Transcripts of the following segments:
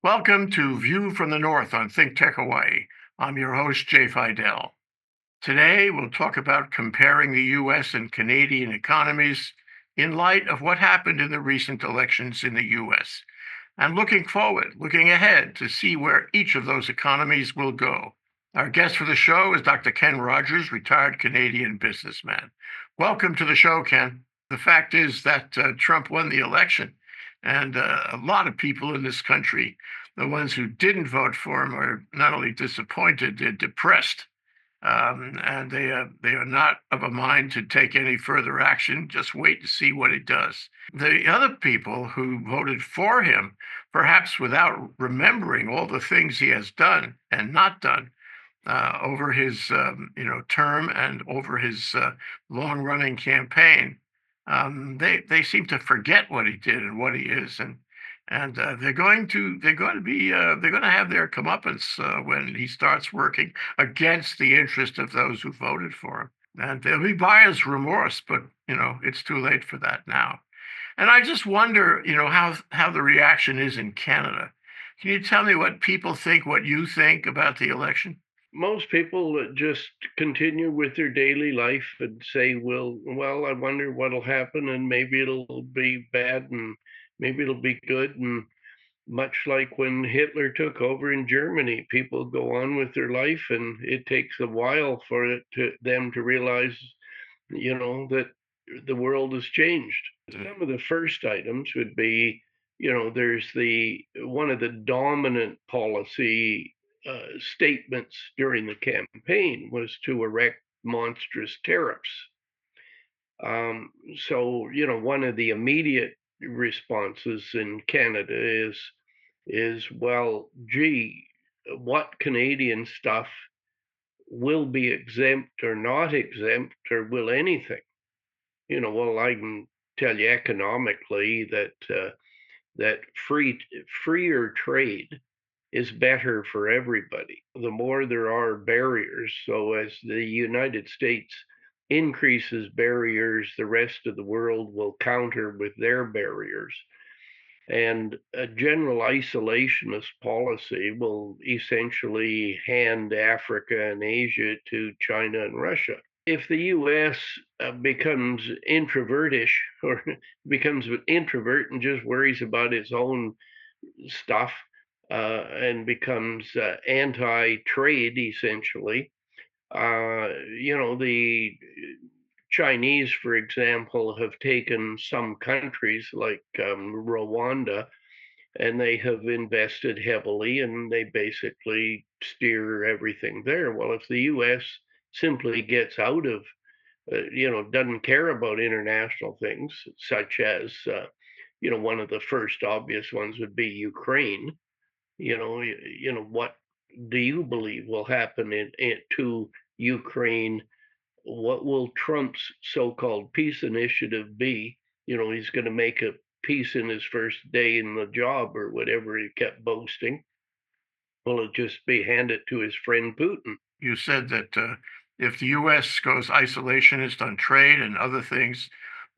Welcome to View from the North on ThinkTech Hawaii. I'm your host, Jay Fidell. Today, we'll talk about comparing the US and Canadian economies in light of what happened in the recent elections in the US, and looking ahead to see where each of those economies will go. Our guest for the show is Dr. Ken Rogers, retired Canadian businessman. Welcome to the show, Ken. The fact is that Trump won the election, and a lot of people in this country, the ones who didn't vote for him, are not only disappointed, they're depressed. And they are not of a mind to take any further action. Just wait to see what he does. The other people who voted for him, perhaps without remembering all the things he has done and not done over his term and over his long-running campaign, they seem to forget what he did and what he is, and they're going to have their comeuppance when he starts working against the interest of those who voted for him. And there'll be buyer's remorse, but it's too late for that now. And I just wonder, how the reaction is in Canada. Can you tell me what people think, what you think about the election? Most people just continue with their daily life and say, well, I wonder what'll happen, and maybe it'll be bad and maybe it'll be good. And much like when Hitler took over in Germany, people go on with their life, and it takes a while for them to realize, that the world has changed. Some of the first items would be, there's one of the dominant policy statements during the campaign was to erect monstrous tariffs. So, one of the immediate responses in Canada is well, gee, what Canadian stuff will be exempt or not exempt, or will anything? Well, I can tell you economically that freer trade is better for everybody. The more there are barriers, so as the United States increases barriers, the rest of the world will counter with their barriers. And a general isolationist policy will essentially hand Africa and Asia to China and Russia. If the US becomes introvertish or becomes an introvert and just worries about its own stuff, and becomes anti-trade, essentially. The Chinese, for example, have taken some countries like Rwanda, and they have invested heavily, and they basically steer everything there. Well, if the U.S. simply gets out of, doesn't care about international things, such as, one of the first obvious ones would be Ukraine. What do you believe will happen to Ukraine? What will Trump's so-called peace initiative be? He's going to make a peace in his first day in the job or whatever he kept boasting. Will it just be handed to his friend Putin? You said that if the U.S. goes isolationist on trade and other things,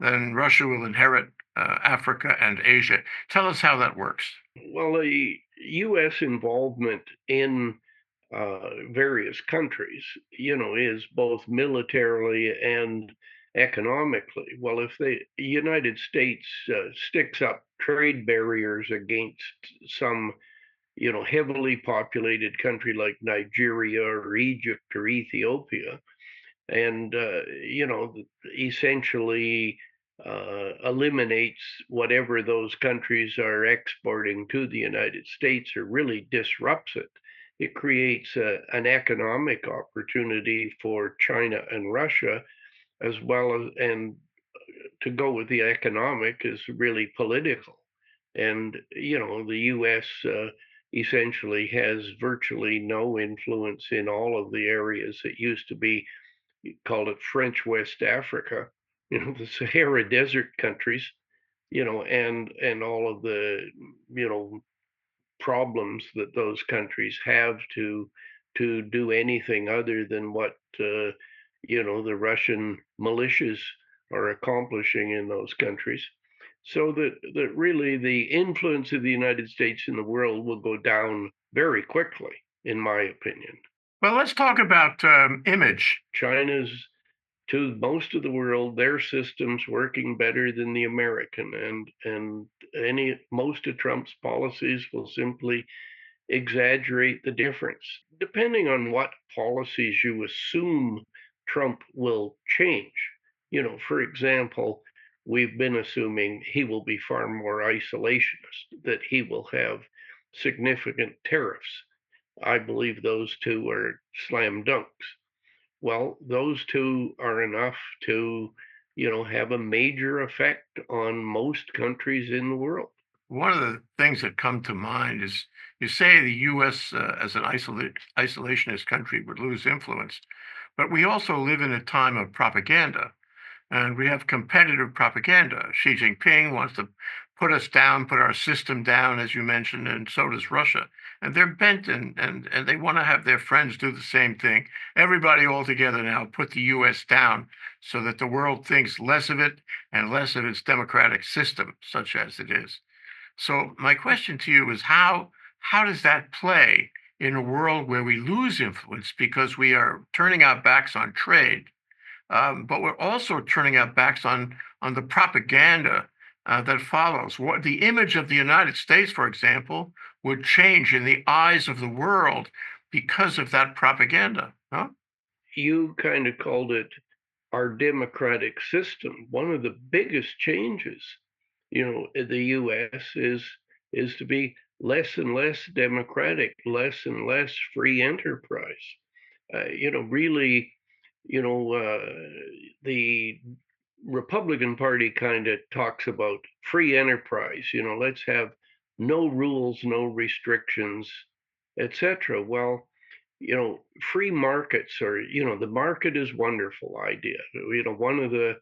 then Russia will inherit Africa and Asia. Tell us how that works. Well, the U.S. involvement in various countries, is both militarily and economically. Well, if the United States sticks up trade barriers against some, heavily populated country like Nigeria or Egypt or Ethiopia, and, essentially eliminates whatever those countries are exporting to the United States, or really disrupts it, it creates an economic opportunity for China and Russia, as well as, and to go with the economic is really political. And, the U.S., essentially has virtually no influence in all of the areas that used to be, called it French West Africa, the Sahara Desert countries, and all of the, problems that those countries have to do anything other than what the Russian militias are accomplishing in those countries. So that really the influence of the United States in the world will go down very quickly, in my opinion. Well, let's talk about image. China's, to most of the world, their system's working better than the American, and most of Trump's policies will simply exaggerate the difference. Depending on what policies you assume Trump will change. For example, we've been assuming he will be far more isolationist, that he will have significant tariffs. I believe those two are slam dunks. Well, those two are enough to, have a major effect on most countries in the world. One of the things that come to mind is you say the U.S. As an isolationist country would lose influence, but we also live in a time of propaganda. And we have competitive propaganda. Xi Jinping wants to put us down, put our system down, as you mentioned, and so does Russia. And they're bent and they want to have their friends do the same thing. Everybody all together now put the US down so that the world thinks less of it and less of its democratic system, such as it is. So my question to you is how does that play in a world where we lose influence because we are turning our backs on trade, but we're also turning our backs on the propaganda that follows. What the image of the United States, for example, would change in the eyes of the world because of that propaganda. Huh? You kind of called it our democratic system. One of the biggest changes, in the U.S. is to be less and less democratic, less and less free enterprise. Really, the Republican Party kind of talks about free enterprise. Let's have no rules, no restrictions, etc. Well, free markets are, the market is a wonderful idea. One of the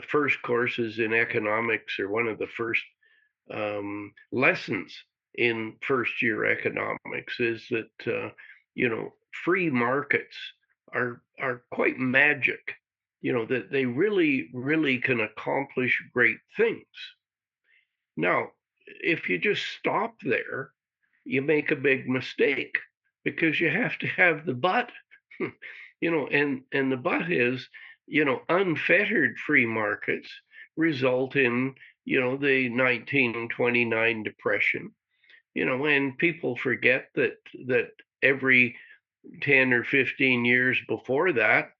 first courses in economics, or one of the first lessons in first year economics, is that free markets are quite magic. That they really really can accomplish great things. Now, if you just stop there, you make a big mistake, because you have to have the but. And the but is, unfettered free markets result in, the 1929 depression. And people forget that every 10 or 15 years before that,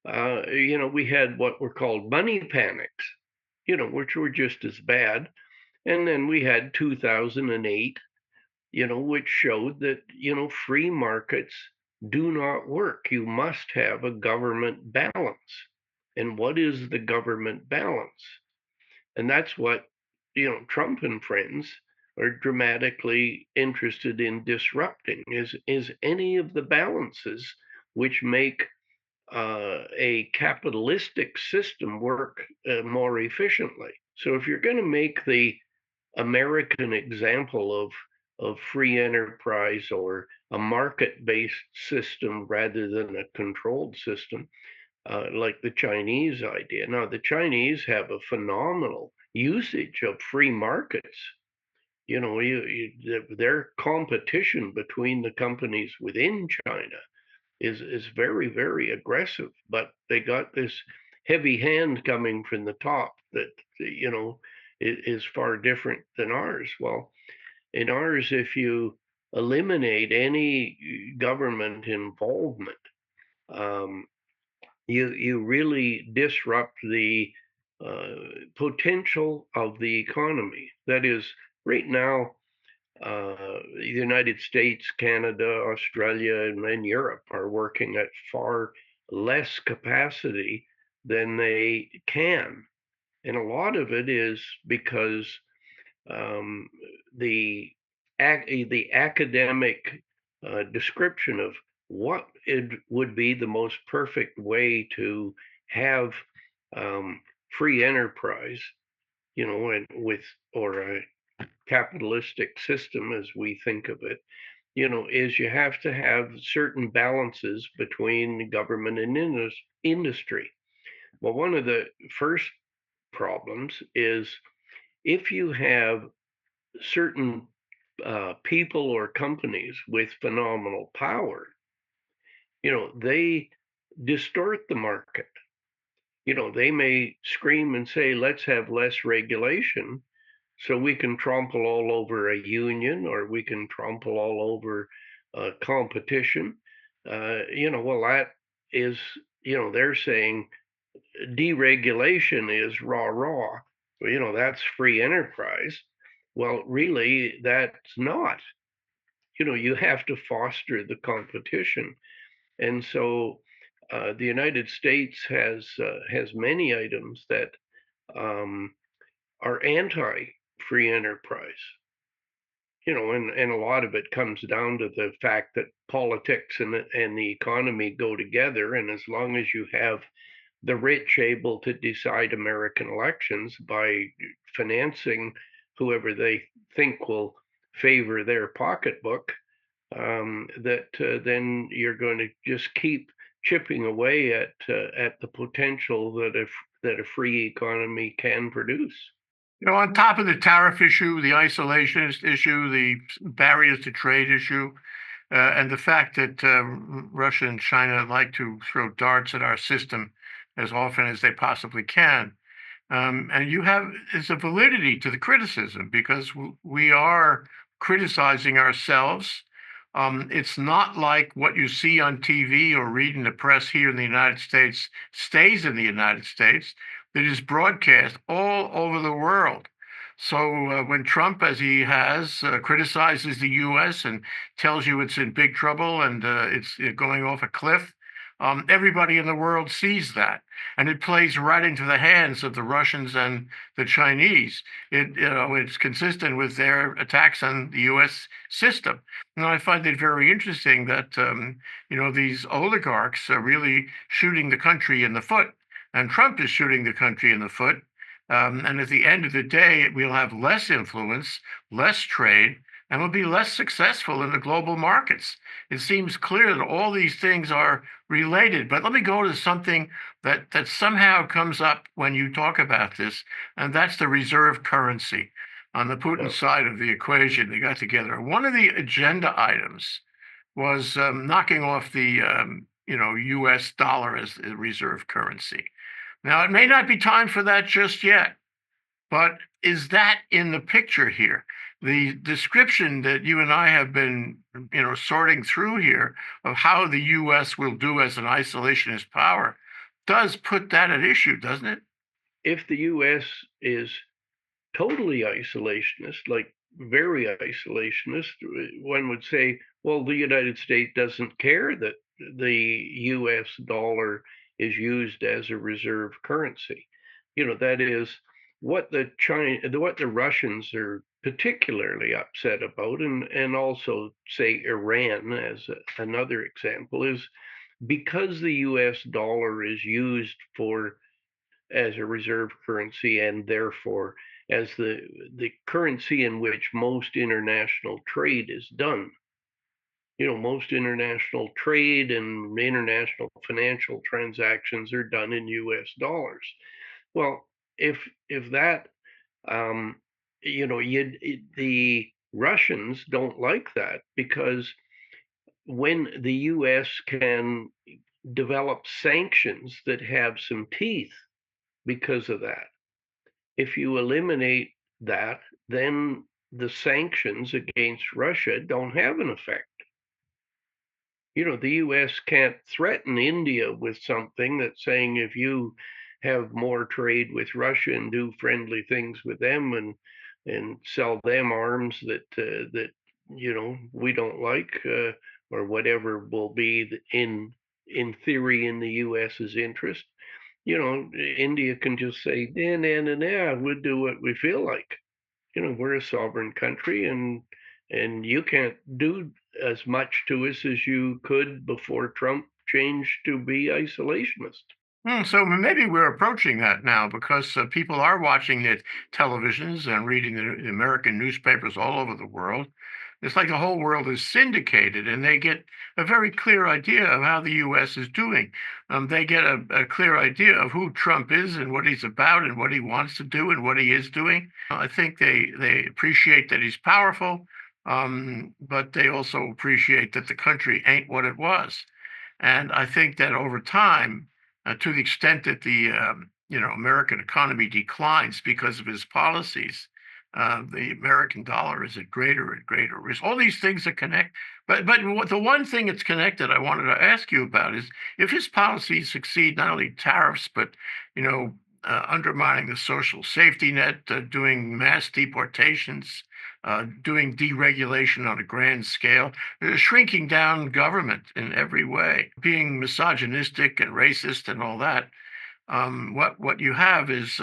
we had what were called money panics, which were just as bad. And then we had 2008, which showed that, free markets do not work. You must have a government balance. And what is the government balance? And that's what, Trump and friends are dramatically interested in disrupting, is any of the balances which make a capitalistic system work more efficiently. So if you're going to make the American example of free enterprise, or a market-based system rather than a controlled system, like the Chinese idea. Now, the Chinese have a phenomenal usage of free markets. Their competition between the companies within China is very, very aggressive, but they got this heavy hand coming from the top that, is far different than ours. Well, in ours, if you eliminate any government involvement, um, you really disrupt the potential of the economy. That is, right now, the United States, Canada, Australia, and then Europe are working at far less capacity than they can. And a lot of it is because, um, the the academic description of what it would be the most perfect way to have um, free enterprise, and or a capitalistic system as we think of it, is you have to have certain balances between government and industry. Well, one of the first problems is if you have certain people or companies with phenomenal power, they distort the market. They may scream and say, let's have less regulation so we can trample all over a union or we can trample all over competition. Well, that is, they're saying deregulation is rah rah. That's free enterprise. Well, really, that's not. You have to foster the competition. And so the United States has many items that um, are anti-free enterprise. And a lot of it comes down to the fact that politics and the economy go together. And as long as you have the rich able to decide American elections by financing whoever they think will favor their pocketbook, then you're going to just keep chipping away at the potential that a free economy can produce. On top of the tariff issue, the isolationist issue, the barriers to trade issue, and the fact that Russia and China like to throw darts at our system as often as they possibly can. And there's a validity to the criticism because we are criticizing ourselves. It's not like what you see on TV or read in the press here in the United States stays in the United States. That is broadcast all over the world. So when Trump, as he has, criticizes the U.S. and tells you it's in big trouble and it's going off a cliff, everybody in the world sees that, and it plays right into the hands of the Russians and the Chinese. It's consistent with their attacks on the U.S. system. And I find it very interesting that these oligarchs are really shooting the country in the foot, and Trump is shooting the country in the foot. And at the end of the day, we'll have less influence, less trade, and we'll be less successful in the global markets. It seems clear that all these things are related. But let me go to something that somehow comes up when you talk about this, and that's the reserve currency. On the Putin side of the equation, they got together. One of the agenda items was knocking off the U.S. dollar as the reserve currency. Now, it may not be time for that just yet, but is that in the picture here? The description that you and I have been, sorting through here of how the U.S. will do as an isolationist power does put that at issue, doesn't it? If the U.S. is totally isolationist, like very isolationist, one would say, well, the United States doesn't care that the US dollar is used as a reserve currency. That is what the Russians are particularly upset about, and also say Iran as another example, is because the US dollar is used as a reserve currency and therefore as the currency in which most international trade is done. Most international trade and international financial transactions are done in US dollars. Well, if that the Russians don't like that because when the US can develop sanctions that have some teeth because of that. If you eliminate that, then the sanctions against Russia don't have an effect. The US can't threaten India with something that's saying if you have more trade with Russia and do friendly things with them and sell them arms that we don't like, or whatever will be in theory in the US's interest, India can just say, nah, nah, nah, nah, we'll do what we feel like. We're a sovereign country, and and you can't do as much to us as you could before Trump changed to be isolationist. So maybe we're approaching that now because people are watching the televisions and reading the American newspapers all over the world. It's like the whole world is syndicated, and they get a very clear idea of how the U.S. is doing. They get a clear idea of who Trump is and what he's about and what he wants to do and what he is doing. I think they appreciate that he's powerful, but they also appreciate that the country ain't what it was. And I think that over time, to the extent that the American economy declines because of his policies, the American dollar is at greater and greater risk. All these things are connected. But the one thing that's connected, I wanted to ask you about is if his policies succeed, not only tariffs, but you know, undermining the social safety net, doing mass deportations, doing deregulation on a grand scale, shrinking down government in every way, being misogynistic and racist and all that. What you have is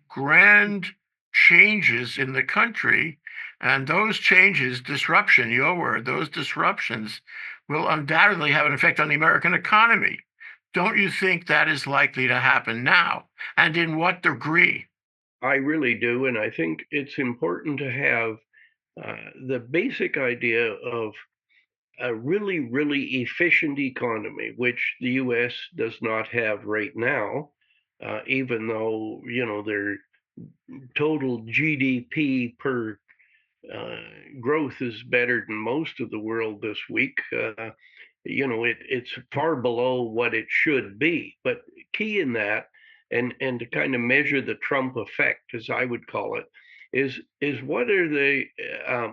grand changes in the country, and those changes, disruption, your word, those disruptions will undoubtedly have an effect on the American economy. Don't you think that is likely to happen now? And in what degree? I really do, and I think it's important to have the basic idea of a really, really efficient economy, which the U.S. does not have right now, even though their total GDP per uh, growth is better than most of the world this week. It's far below what it should be. But key in that, and to kind of measure the Trump effect, as I would call it, is what are the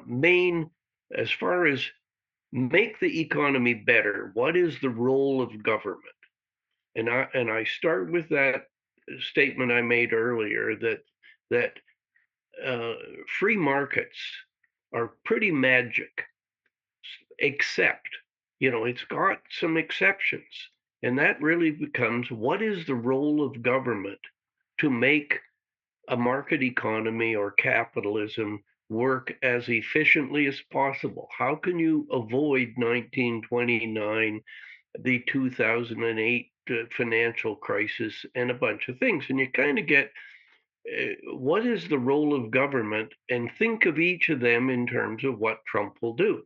main, as far as make the economy better, what is the role of government? And I start with that statement I made earlier that uh, free markets are pretty magic, except, it's got some exceptions. And that really becomes what is the role of government to make a market economy or capitalism work as efficiently as possible? How can you avoid 1929, the 2008 financial crisis, and a bunch of things? And you kind of get what is the role of government and think of each of them in terms of what Trump will do.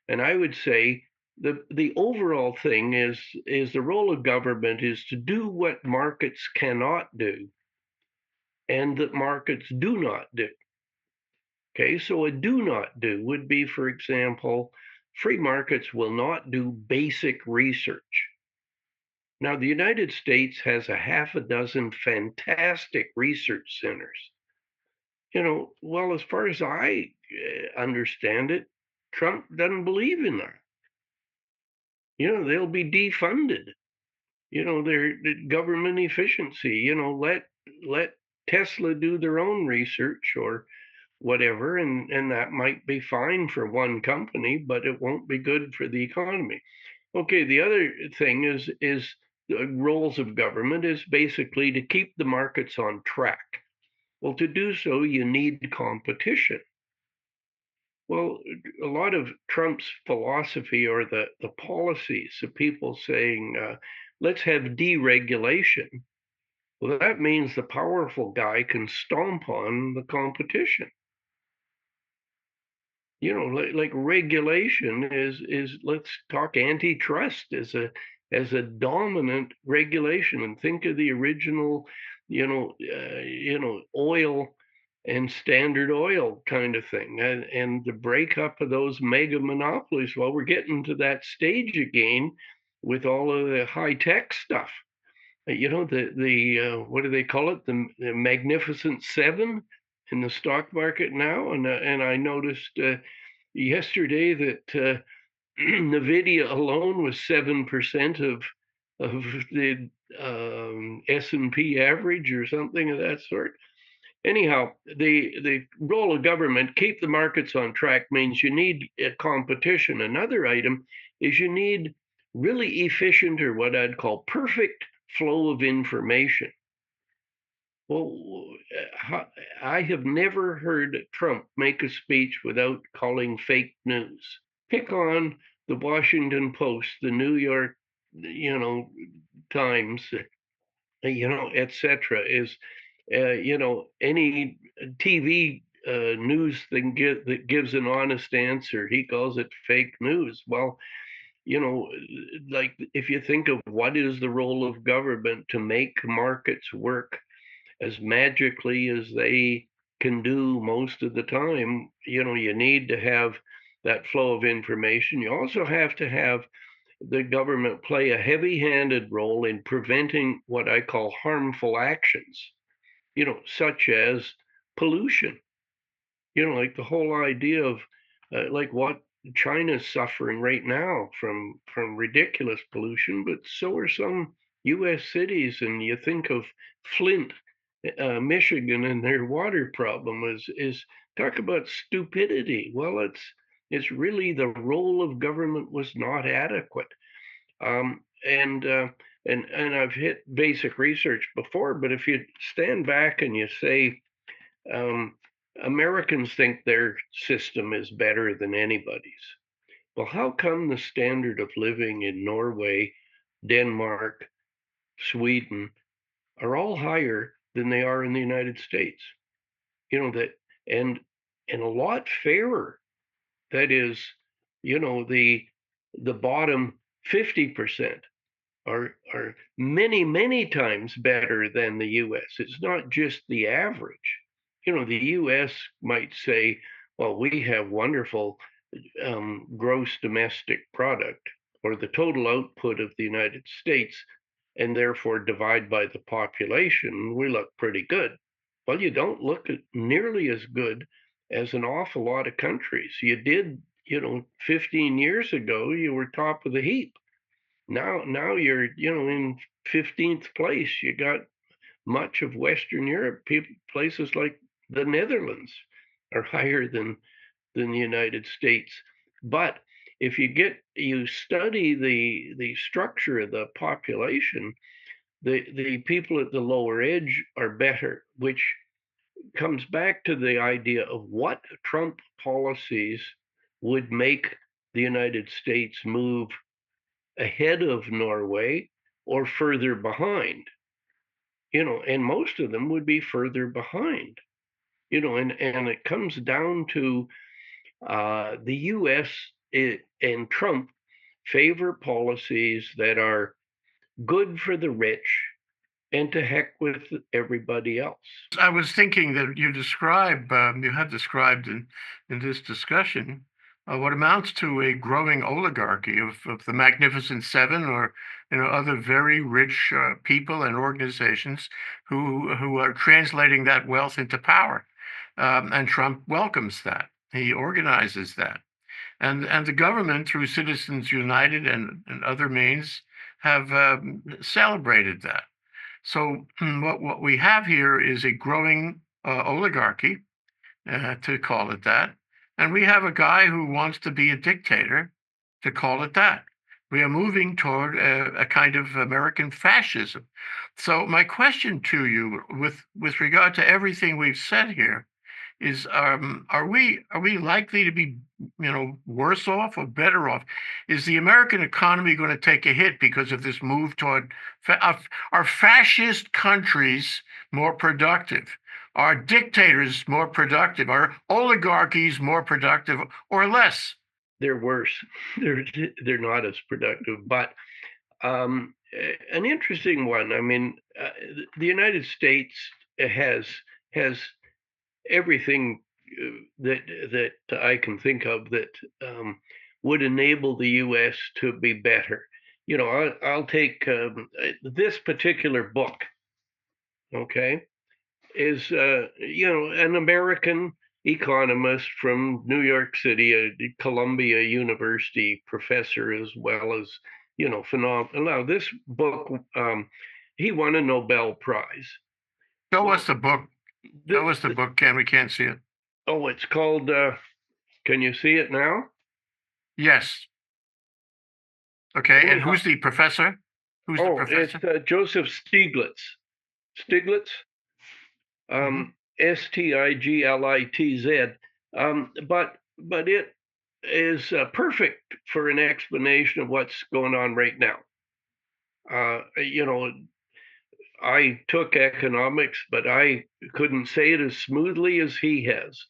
And I would say the overall thing is the role of government is to do what markets cannot do and that markets do not do. Okay, so a do not do would be, for example, free markets will not do basic research. Now, the United States has a half a dozen fantastic research centers. Well, as far as I understand it, Trump doesn't believe in that. They'll be defunded. Their government efficiency. Let Tesla do their own research or whatever, and that might be fine for one company, but it won't be good for the economy. Okay, the other thing is the roles of government is basically to keep the markets on track. Well, to do so, you need competition. Well, a lot of Trump's philosophy or the policies of people saying, let's have deregulation. Well, that means the powerful guy can stomp on the competition. Like regulation is let's talk antitrust as a dominant regulation, and think of the original, oil and Standard Oil kind of thing, and the breakup of those mega monopolies. Well, we're getting to that stage again with all of the high tech stuff. The what do they call it? The Magnificent Seven in the stock market now, and I noticed yesterday that Nvidia alone was 7% of the S&P average or something of that sort. Anyhow, the role of government keep the markets on track means you need a competition. Another item is you need really efficient or what I'd call perfect flow of information. Well, I have never heard Trump make a speech without calling fake news. Pick on the Washington Post, the New York, Times, etc. Is any TV news thing that gives an honest answer, he calls it fake news. Well, like if you think of what is the role of government to make markets work as magically as they can do most of the time, you need to have that flow of information. You also have to have the government play a heavy-handed role in preventing what I call harmful actions, such as pollution. Like the whole idea of like what China's suffering right now from ridiculous pollution, but so are some U.S. cities. And you think of Flint, Michigan, and their water problem is talk about stupidity. Well, it's really the role of government was not adequate. Um, and uh, and I've hit basic research before, but if you stand back and you say um, Americans think their system is better than anybody's. Well, how come the standard of living in Norway, Denmark, Sweden are all higher than they are in the United States? That and and a lot fairer. That is, the bottom 50% are many times better than the US. It's not just the average. The US might say, well, we have wonderful gross domestic product, or the total output of the United States, and therefore divide by the population, we look pretty good. Well, you don't look nearly as good as an awful lot of countries. You did, 15 years ago, you were top of the heap. Now you're in 15th place. You got much of Western Europe. Places like the Netherlands are higher than the United States. But if you study the structure of the population, the people at the lower edge are better, which comes back to the idea of what Trump policies would make the United States move ahead of Norway or further behind. And most of them would be further behind. And it comes down to the U.S. And Trump favor policies that are good for the rich and to heck with everybody else. I was thinking that you have described in this discussion what amounts to a growing oligarchy of the Magnificent Seven, or other very rich people and organizations who are translating that wealth into power, and Trump welcomes that. He organizes that, and the government through Citizens United and other means have celebrated that. So what we have here is a growing oligarchy, to call it that, and we have a guy who wants to be a dictator, to call it that. We are moving toward a kind of American fascism. So my question to you, with regard to everything we've said here, is are we likely to be worse off or better off? Is the American economy going to take a hit because of this move toward are fascist countries more productive? Are dictators more productive? Are oligarchies more productive or less? They're worse. They're not as productive. But an interesting one. I mean, the United States has everything that I can think of that would enable the U.S. to be better. I'll take this particular book. Okay, is an American economist from New York City, a Columbia University professor, as well as phenomenal. Now, this book, he won a Nobel Prize. Show us the book. Show us the book, Ken. We can't see it. Oh, it's called. Can you see it now? Yes. Okay. And who's the professor? Who's the professor? It's Joseph Stiglitz. Stiglitz. Mhm. Stiglitz. But it is perfect for an explanation of what's going on right now. You know, I took economics, but I couldn't say it as smoothly as he has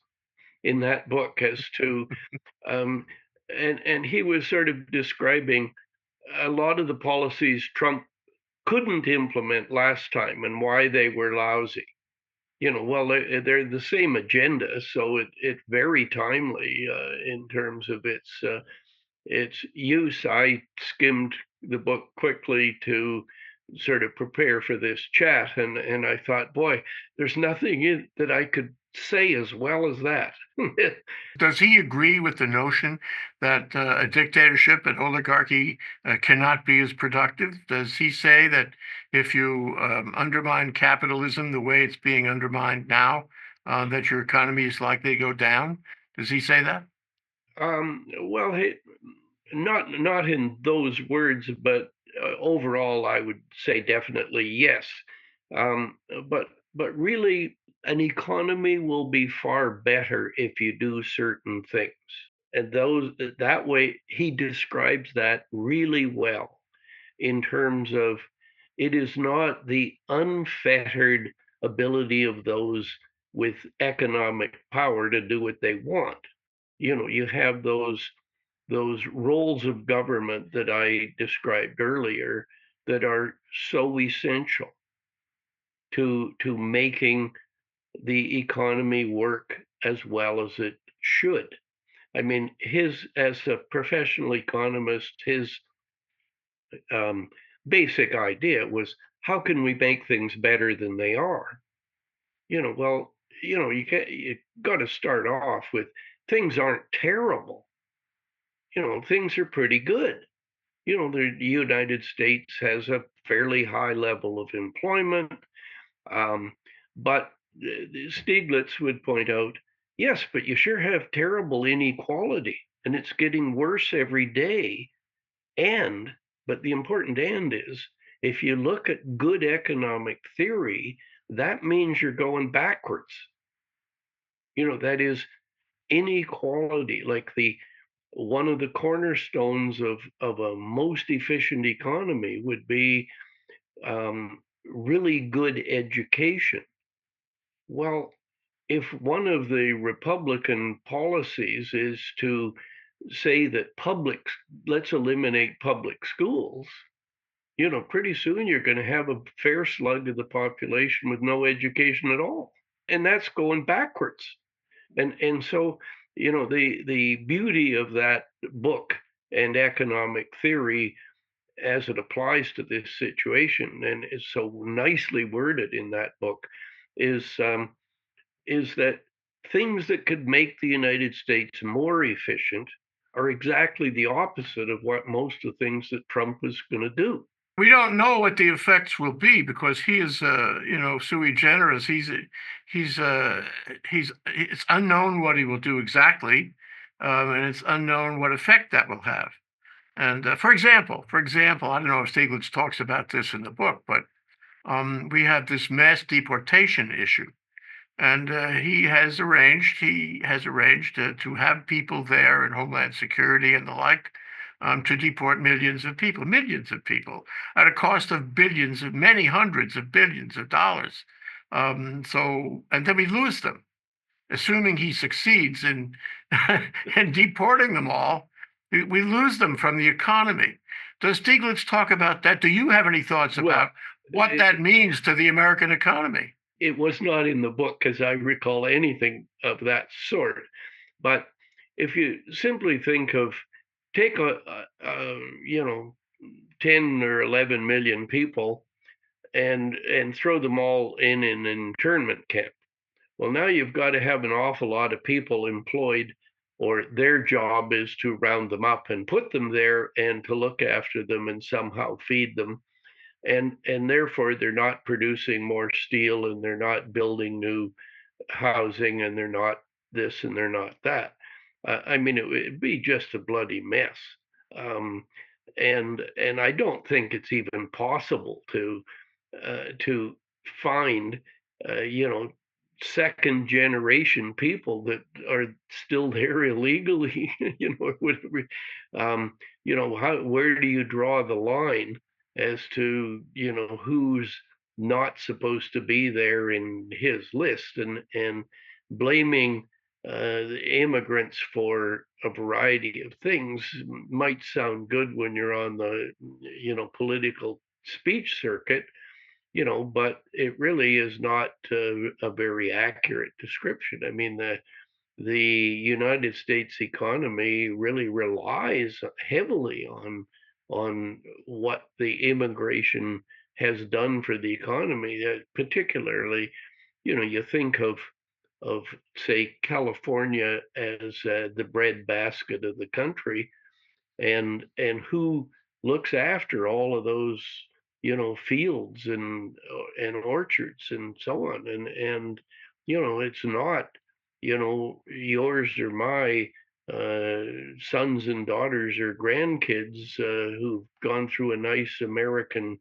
in that book as to um, and he was sort of describing a lot of the policies Trump couldn't implement last time and why they were lousy. Well, they're the same agenda, so it's very timely in terms of its use. I skimmed the book quickly to sort of prepare for this chat, and I thought, boy, there's nothing in that I could say as well as that. Does he agree with the notion that a dictatorship, an oligarchy, cannot be as productive? Does he say that if you undermine capitalism the way it's being undermined now, that your economy is likely to go down? Does he say that? Well, not in those words, but overall, I would say definitely yes. But really, an economy will be far better if you do certain things, and those that way he describes that really well in terms of it is not the unfettered ability of those with economic power to do what they want. You have those roles of government that I described earlier that are so essential to making the economy work as well as it should. I mean, his as a professional economist, his um, basic idea was how can we make things better than they are? Well, you got to start off with things aren't terrible. Things are pretty good. The United States has a fairly high level of employment, um, but Stiglitz would point out, yes, but you sure have terrible inequality, and it's getting worse every day. And, but the important and is, if you look at good economic theory, that means you're going backwards. That is inequality, like the one of the cornerstones of a most efficient economy would be really good education. Well, if one of the Republican policies is to say that let's eliminate public schools, pretty soon you're going to have a fair slug of the population with no education at all. And that's going backwards. And so, the beauty of that book and economic theory as it applies to this situation, and is so nicely worded in that book, is that things that could make the United States more efficient are exactly the opposite of what most of the things that Trump is going to do. We don't know what the effects will be because he is, sui generis. It's unknown what he will do exactly, and it's unknown what effect that will have. And for example, I don't know if Stiglitz talks about this in the book, but we have this mass deportation issue, and he has arranged to have people there in Homeland Security and the like, to deport millions of people, at a cost of billions, of many hundreds of billions of dollars. And then we lose them, assuming he succeeds in in deporting them all. We lose them from the economy. Does Stiglitz talk about that? Do you have any thoughts Well, about what that means to the American economy? it was not in the book as I recall anything of that sort. But if you simply think of take 10 or 11 million people and throw them all in an internment camp. Well, now you've got to have an awful lot of people employed, or their job is to round them up and put them there and to look after them and somehow feed them. And therefore they're not producing more steel, and they're not building new housing, and they're not this and they're not that. I mean, it would be just a bloody mess. Um, and I don't think it's even possible to find, second generation people that are still there illegally, or whatever. Where do you draw the line as to, who's not supposed to be there in his list, and blaming the immigrants for a variety of things might sound good when you're on the, political speech circuit, but it really is not a very accurate description. I mean, the United States economy really relies heavily on what the immigration has done for the economy. Particularly, you think of say California as the breadbasket of the country, and who looks after all of those, fields and orchards and so on, and it's not, yours or my sons and daughters or grandkids who've gone through a nice American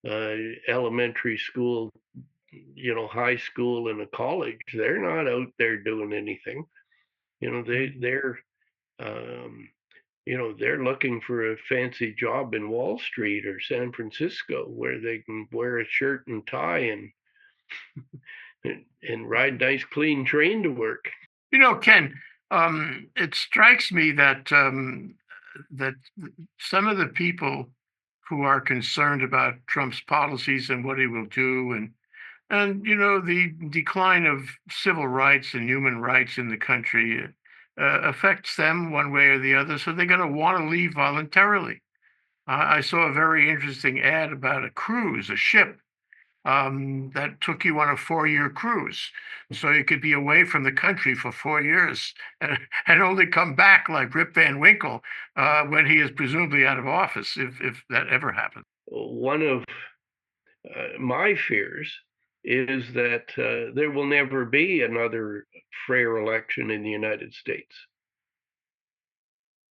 uh, elementary school, high school and a college. They're not out there doing anything. They're um, they're looking for a fancy job in Wall Street or San Francisco where they can wear a shirt and tie and ride nice clean train to work. Ken, it strikes me that that some of the people who are concerned about Trump's policies and what he will do, and the decline of civil rights and human rights in the country affects them one way or the other, so they're going to want to leave voluntarily. I saw a very interesting ad about a cruise, a ship that took you on a 4-year cruise. So you could be away from the country for 4 years and only come back like Rip Van Winkle when he is presumably out of office, if that ever happens. One of my fears is that there will never be another fair election in the United States.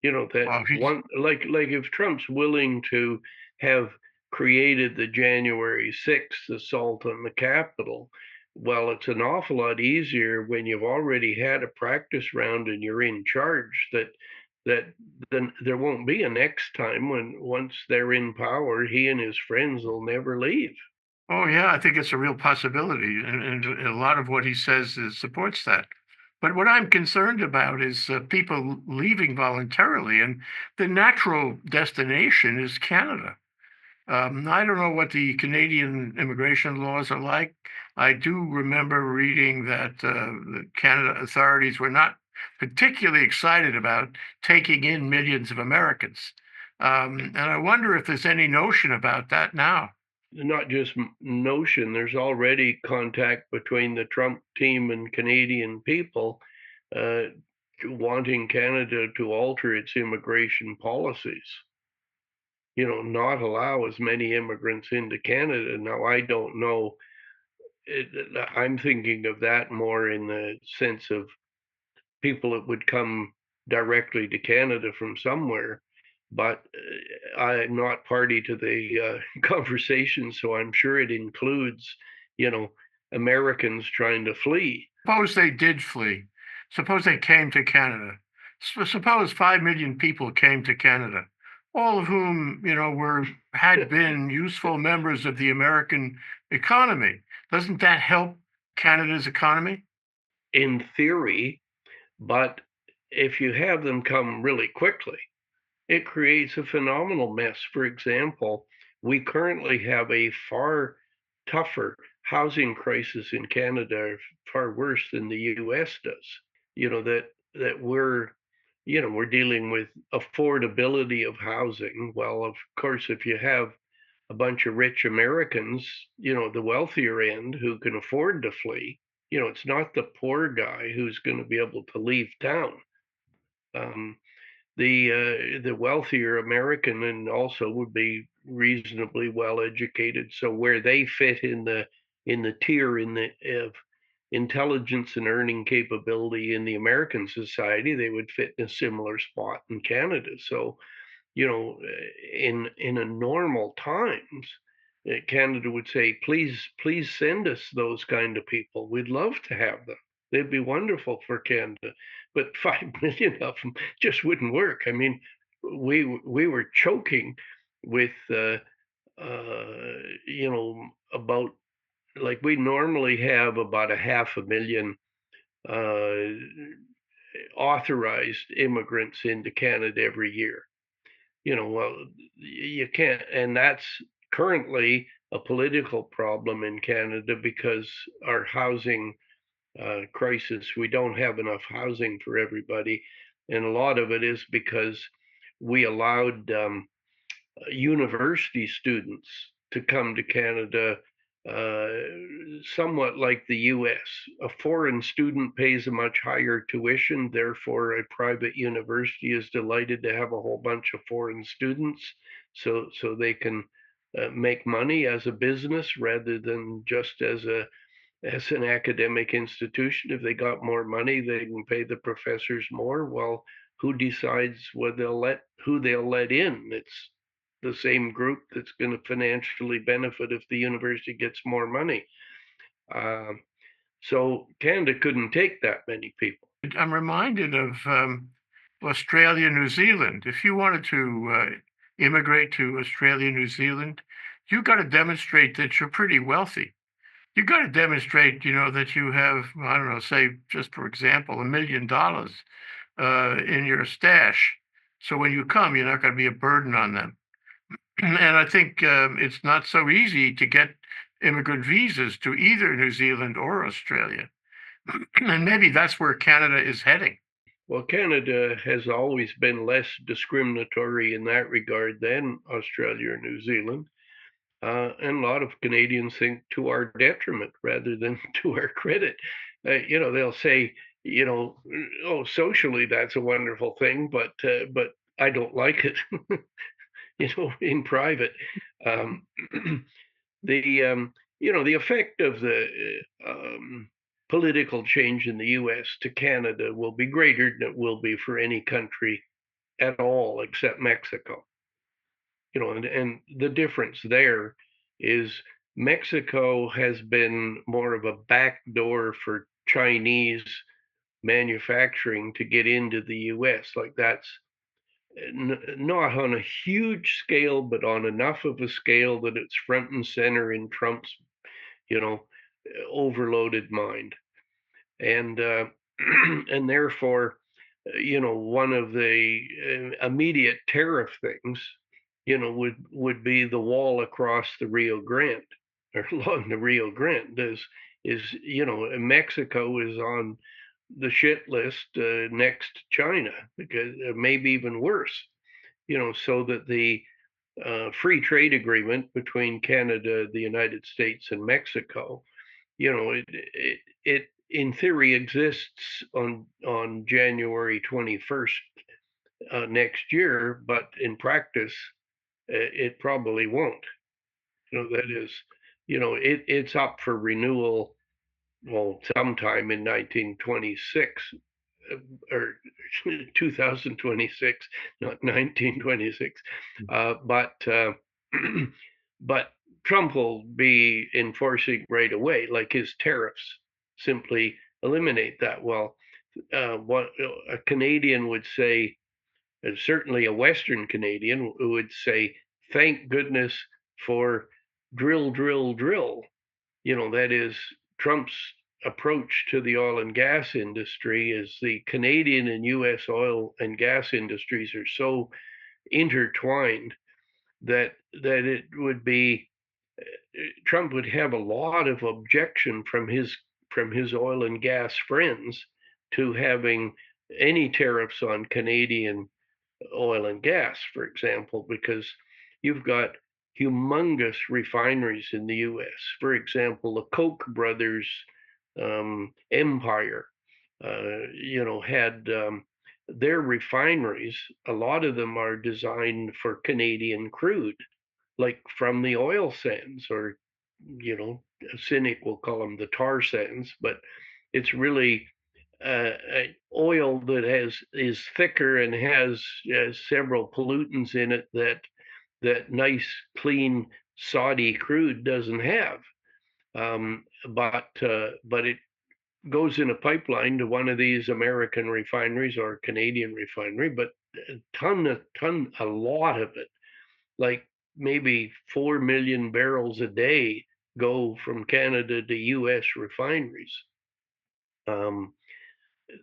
That Well, one, like if Trump's willing to have created the January 6th assault on the Capitol, well, it's an awful lot easier when you've already had a practice round and you're in charge, that then there won't be a next time when, once they're in power, he and his friends will never leave. oh yeah, I think it's a real possibility, and a lot of what he says supports that. But what I'm concerned about is people leaving voluntarily, and the natural destination is Canada. I don't know what the Canadian immigration laws are like. I do remember reading that the Canada authorities were not particularly excited about taking in millions of Americans. And I wonder if there's any notion about that now. Not just notion, there's already contact between the Trump team and Canadian people uh, wanting Canada to alter its immigration policies, not allow as many immigrants into Canada. Now, I don't know. I'm thinking of that more in the sense of people that would come directly to Canada from somewhere. But I'm not party to the conversation, so I'm sure it includes, you know, Americans trying to flee. Suppose they did flee. Suppose they came to Canada. Suppose 5 million people came to Canada, all of whom, had been useful members of the American economy. Doesn't that help Canada's economy? In theory, but if you have them come really quickly, it creates a phenomenal mess. For example, we currently have a far tougher housing crisis in Canada, far worse than the US does. That we're dealing with affordability of housing. Well, of course, if you have a bunch of rich Americans, the wealthier end who can afford to flee, it's not the poor guy who's going to be able to leave town. Um, the wealthier American and also would be reasonably well educated. So where they fit in the tier in the of intelligence and earning capability in the American society, they would fit in a similar spot in Canada. So in a normal times, Canada would say, please send us those kind of people. We'd love to have them. They'd be wonderful for Canada. But 5 million of them just wouldn't work. I mean, we were choking with, about, like, we normally have about a 500,000 authorized immigrants into Canada every year. Well, you can't, and that's currently a political problem in Canada because our housing crisis, we don't have enough housing for everybody. And a lot of it is because we allowed university students to come to Canada, uh, somewhat like the US. A foreign student pays a much higher tuition, therefore, a private university is delighted to have a whole bunch of foreign students so they can make money as a business rather than just as an academic institution. If they got more money, they can pay the professors more. Well, who decides who they'll let in? It's the same group that's going to financially benefit if the university gets more money. Um, so Canada couldn't take that many people. I'm reminded of Australia, New Zealand. If you wanted to immigrate to Australia, New Zealand, you got to demonstrate that you're pretty wealthy. You got to demonstrate, that you have, I don't know, say, just for example, $1 million in your stash. So when you come, you're not going to be a burden on them. And I think it's not so easy to get immigrant visas to either New Zealand or Australia. And maybe that's where Canada is heading. Well, Canada has always been less discriminatory in that regard than Australia or New Zealand. And a lot of Canadians think to our detriment rather than to our credit. They'll say, oh, socially that's a wonderful thing, but I don't like it. In private. Um, the effect of the political change in the U.S. to Canada will be greater than it will be for any country at all except Mexico. And the difference there is Mexico has been more of a backdoor for Chinese manufacturing to get into the U.S. Like that's not on a huge scale, but on enough of a scale that it's front and center in Trump's, you know, overloaded mind. And and therefore, one of the immediate tariff things, would be the wall across the Rio Grande or along the Rio Grande is Mexico is on the shit list next to China because maybe even worse, so that the free trade agreement between Canada, the United States, and Mexico, it in theory exists on January 21st next year, but in practice, it probably won't. That is, it's up for renewal, well, sometime in 1926 or 2026, not 1926. But Trump will be enforcing right away, like his tariffs simply eliminate that. Well, what a Canadian would say, and certainly a Western Canadian would say, thank goodness for drill, drill, drill. That is Trump's approach to the oil and gas industry is the Canadian and US oil and gas industries are so intertwined that it would be Trump would have a lot of objection from his oil and gas friends to having any tariffs on Canadian oil and gas, for example, because you've got humongous refineries in the US. For example, the Koch brothers empire, had their refineries. A lot of them are designed for Canadian crude, like from the oil sands, or a cynic will call them the tar sands, but it's really oil that is thicker and has several pollutants in it that that nice, clean Saudi crude doesn't have. But it goes in a pipeline to one of these American refineries or Canadian refinery, but a lot of it, like maybe 4 million barrels a day, go from Canada to US refineries. Um,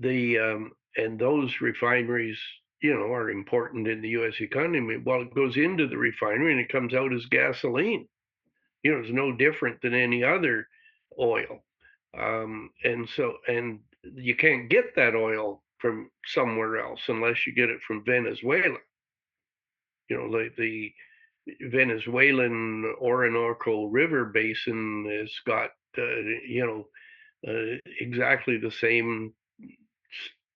and those refineries, are important in the US economy. Well, it goes into the refinery and it comes out as gasoline. It's no different than any other oil. And you can't get that oil from somewhere else unless you get it from Venezuela. The Venezuelan Orinoco River Basin has got, exactly the same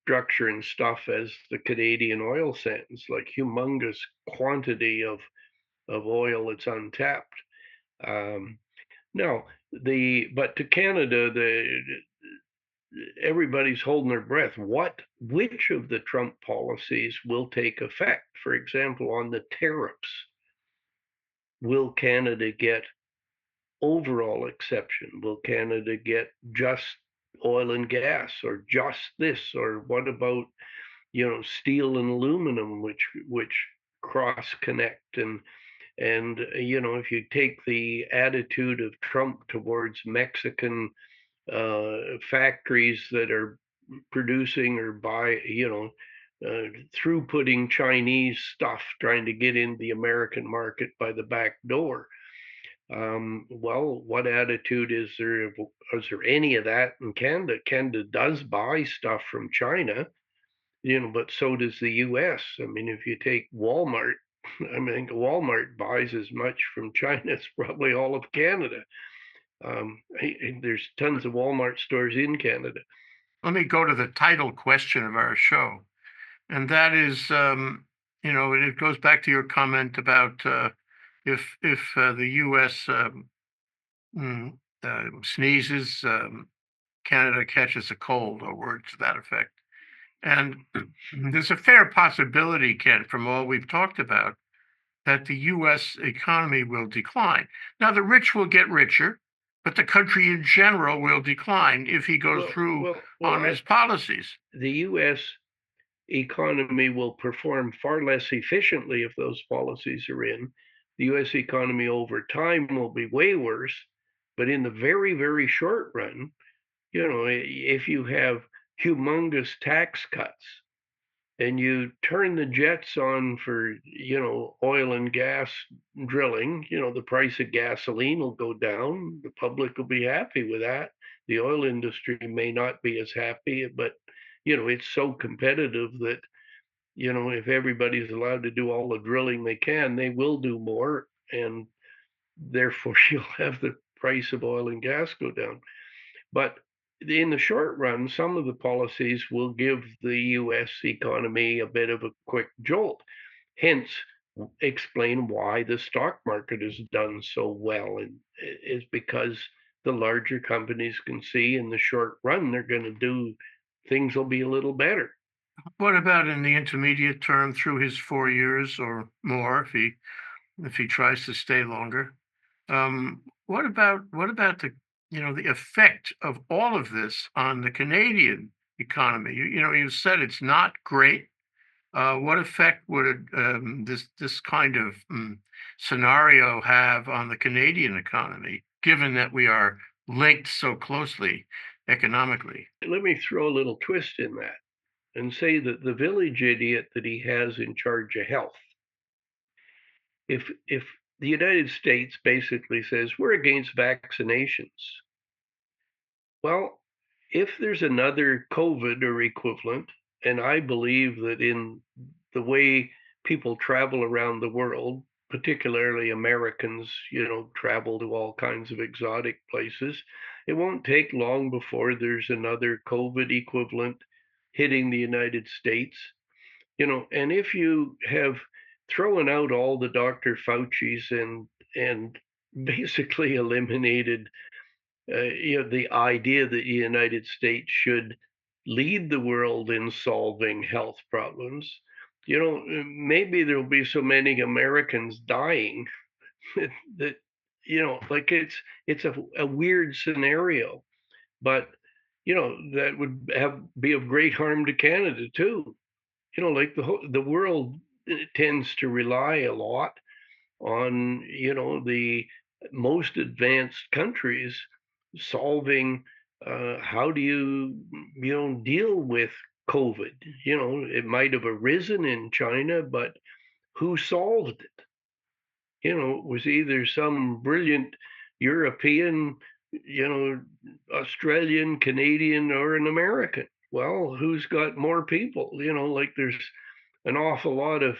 structure and stuff as the Canadian oil sands, like humongous quantity of oil that's untapped. Um, no, but to Canada, everybody's holding their breath. Which of the Trump policies will take effect? For example, on the tariffs, will Canada get overall exception? Will Canada get just oil and gas, or just this? Or what about, steel and aluminum, which cross connect? And if you take the attitude of Trump towards Mexican factories that are producing or throughputing Chinese stuff, trying to get into the American market by the back door. Well, what attitude is there? Is there any of that in Canada? Canada does buy stuff from China, but so does the U.S. I mean, if you take Walmart, I mean, Walmart buys as much from China as probably all of Canada. There's tons of Walmart stores in Canada. Let me go to the title question of our show, and that is, it goes back to your comment about if the U.S. Sneezes, Canada catches a cold, or words to that effect. And there's a fair possibility, Ken, from all we've talked about, that the U.S. economy will decline. Now, the rich will get richer, but the country in general will decline if he goes through on his policies. The U.S. economy will perform far less efficiently if those policies are in. The U.S. economy over time will be way worse, but in the very, very short run, if you have humongous tax cuts and you turn the jets on for, oil and gas drilling, the price of gasoline will go down. The public will be happy with that. The oil industry may not be as happy, but, it's so competitive that, if everybody's allowed to do all the drilling they can, they will do more. And therefore, you'll have the price of oil and gas go down. But in the short run, some of the policies will give the US economy a bit of a quick jolt. Hence, explain why the stock market has done so well, and is because the larger companies can see in the short run they're going to do things will be a little better. What about in the intermediate term, through his 4 years or more, if he tries to stay longer? What about the effect of all of this on the Canadian economy? You said it's not great. What effect would this kind of scenario have on the Canadian economy, given that we are linked so closely economically? Let me throw a little twist in that and say that the village idiot that he has in charge of health, if the United States basically says we're against vaccinations, well, if there's another COVID or equivalent, and I believe that in the way people travel around the world, particularly Americans, travel to all kinds of exotic places, it won't take long before there's another COVID equivalent hitting the United States. And if you have thrown out all the Dr. Fauci's and basically eliminated the idea that the United States should lead the world in solving health problems, maybe there'll be so many Americans dying that, like it's a weird scenario, but that would be of great harm to Canada too. Like the world tends to rely a lot on the most advanced countries solving how do you deal with COVID. It might have arisen in China, but who solved it? It was either some brilliant European, Australian, Canadian, or an American. Well, who's got more people? Like there's an awful lot of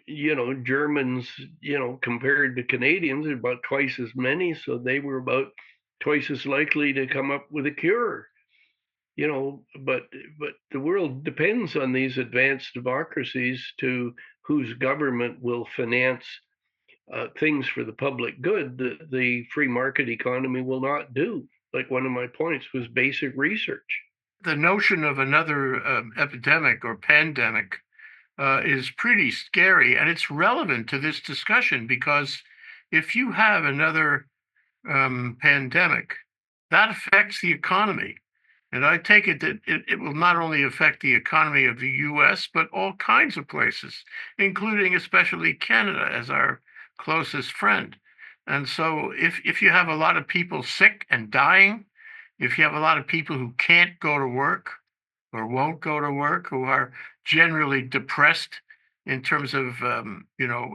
Germans, compared to Canadians, about twice as many. So they were about twice as likely to come up with a cure. But the world depends on these advanced democracies to whose government will finance things for the public good that the free market economy will not do. Like one of my points was basic research. The notion of another epidemic or pandemic is pretty scary, and it's relevant to this discussion because if you have another pandemic, that affects the economy. And I take it that it will not only affect the economy of the US, but all kinds of places, including especially Canada as our closest friend. And so if you have a lot of people sick and dying, if you have a lot of people who can't go to work or won't go to work, who are generally depressed in terms of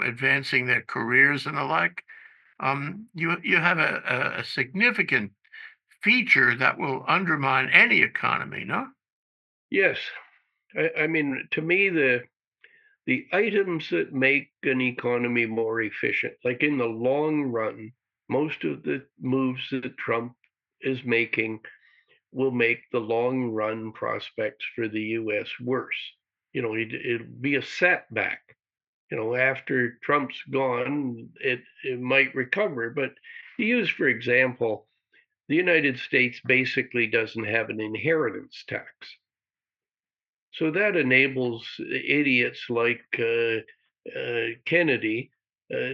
advancing their careers and the like, you have a significant feature that will undermine any economy, no? Yes, I mean, to me, the items that make an economy more efficient, like in the long run, most of the moves that Trump is making will make the long run prospects for the US worse. It'll be a setback. After Trump's gone, it might recover. But to use, for example, the United States basically doesn't have an inheritance tax. So that enables idiots like Kennedy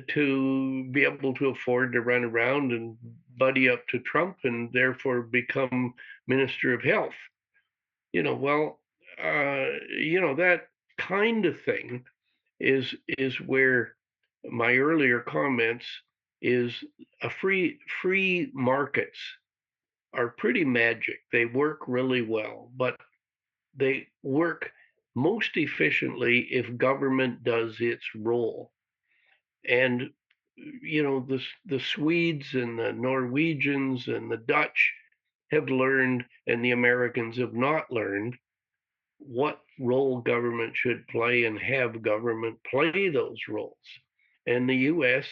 to be able to afford to run around and buddy up to Trump and therefore become Minister of Health. Well, that kind of thing is where my earlier comments is a free markets are pretty magic. They work really well, but they work most efficiently if government does its role. And the Swedes and the Norwegians and the Dutch have learned, and the Americans have not learned what role government should play and have government play those roles. And the US,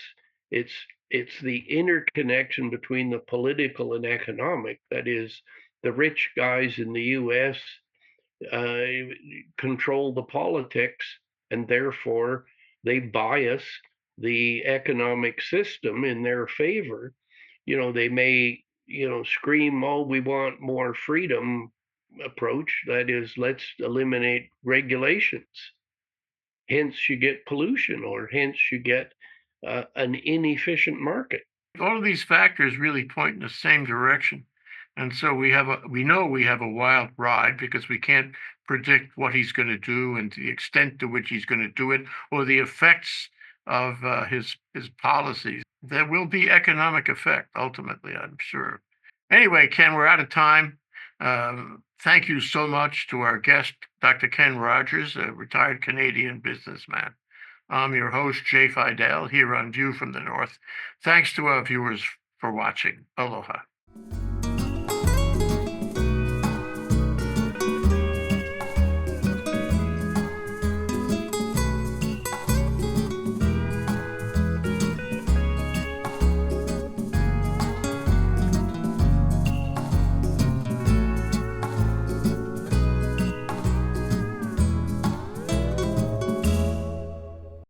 it's the interconnection between the political and economic. That is, the rich guys in the US uh, control the politics, and therefore they bias the economic system in their favor. They may, scream, oh, we want more freedom approach. That is, let's eliminate regulations. Hence, you get pollution, or hence, you get an inefficient market. All of these factors really point in the same direction. And so we know we have a wild ride because we can't predict what he's going to do and the extent to which he's going to do it or the effects of his policies. There will be economic effect ultimately, I'm sure. Anyway, Ken, we're out of time. Thank you so much to our guest, Dr. Ken Rogers, a retired Canadian businessman. I'm your host, Jay Fidell, here on View from the North. Thanks to our viewers for watching. Aloha.